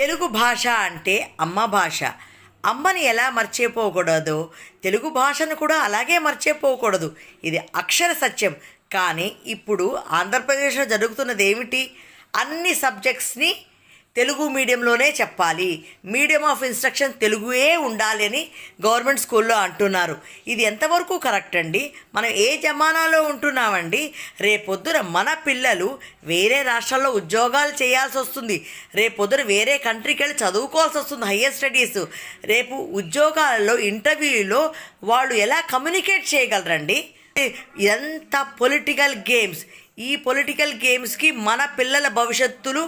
తెలుగు భాష అంటే అమ్మ భాష. అమ్మని ఎలా మర్చిపోకూడదో తెలుగు భాషను కూడా అలాగే మర్చిపోకూడదు. ఇది అక్షర సత్యం. కానీ ఇప్పుడు ఆంధ్రప్రదేశ్లో జరుగుతున్నది ఏమిటి? అన్ని సబ్జెక్ట్స్ని తెలుగు మీడియంలోనే చెప్పాలి, మీడియం ఆఫ్ ఇన్స్ట్రక్షన్ తెలుగుయే ఉండాలి అని గవర్నమెంట్ స్కూల్లో అంటున్నారు. ఇది ఎంతవరకు కరెక్ట్ అండి? మనం ఏ జమానాలో ఉంటున్నామండి? రేపొద్దున మన పిల్లలు వేరే రాష్ట్రాల్లో ఉద్యోగాలు చేయాల్సి వస్తుంది, రేపొద్దున వేరే కంట్రీకి వెళ్ళి చదువుకోవాల్సి వస్తుంది, హయ్యర్ స్టడీస్. రేపు ఉద్యోగాలలో ఇంటర్వ్యూలో వాళ్ళు ఎలా కమ్యూనికేట్ చేయగలరండి? ఎంత పొలిటికల్ గేమ్స్! ఈ పొలిటికల్ గేమ్స్కి మన పిల్లల భవిష్యత్తులు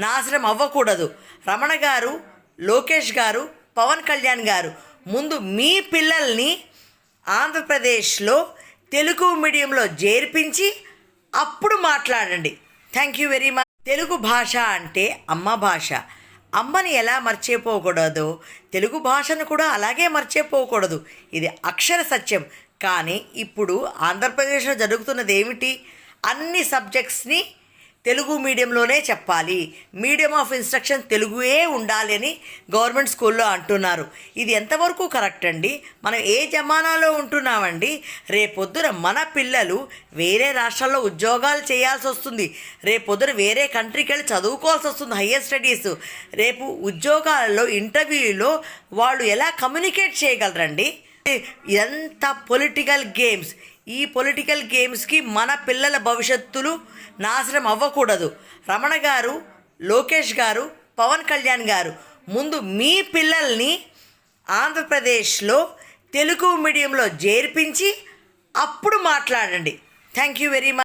నాశనం అవ్వకూడదు. రమణ గారు, లోకేష్ గారు, పవన్ కళ్యాణ్ గారు, ముందు మీ పిల్లల్ని ఆంధ్రప్రదేశ్లో తెలుగు మీడియంలో చేర్పించి అప్పుడు మాట్లాడండి. Thank you very much. Telugu భాష అంటే అమ్మ భాష. అమ్మని ఎలా మర్చిపోకూడదో తెలుగు భాషను కూడా అలాగే మర్చిపోకూడదు. ఇది అక్షర సత్యం. కానీ ఇప్పుడు ఆంధ్రప్రదేశ్లో జరుగుతున్నది ఏమిటి? అన్ని సబ్జెక్ట్స్ని తెలుగు మీడియంలోనే చెప్పాలి, మీడియం ఆఫ్ ఇన్స్ట్రక్షన్ తెలుగుయే ఉండాలి అని గవర్నమెంట్ స్కూల్లో అంటున్నారు. ఇది ఎంతవరకు కరెక్ట్ అండి? మనం ఏ జమానాలో ఉంటున్నామండి? రేపొద్దున మన పిల్లలు వేరే రాష్ట్రాల్లో ఉద్యోగాలు చేయాల్సి వస్తుంది, రేపొద్దున వేరే కంట్రీకి వెళ్ళి చదువుకోవాల్సి వస్తుంది, హయ్యర్ స్టడీస్. రేపు ఉద్యోగాలలో ఇంటర్వ్యూలో వాళ్ళు ఎలా కమ్యూనికేట్ చేయగలరండి? ఎంత పొలిటికల్ గేమ్స్! ఈ పొలిటికల్ గేమ్స్కి మన పిల్లల భవిష్యత్తులు నాశనం అవ్వకూడదు. రమణ గారు, లోకేష్ గారు, పవన్ కళ్యాణ్ గారు, ముందు మీ పిల్లల్ని ఆంధ్రప్రదేశ్లో తెలుగు మీడియంలో చేర్పించి అప్పుడు మాట్లాడండి. Thank you very much.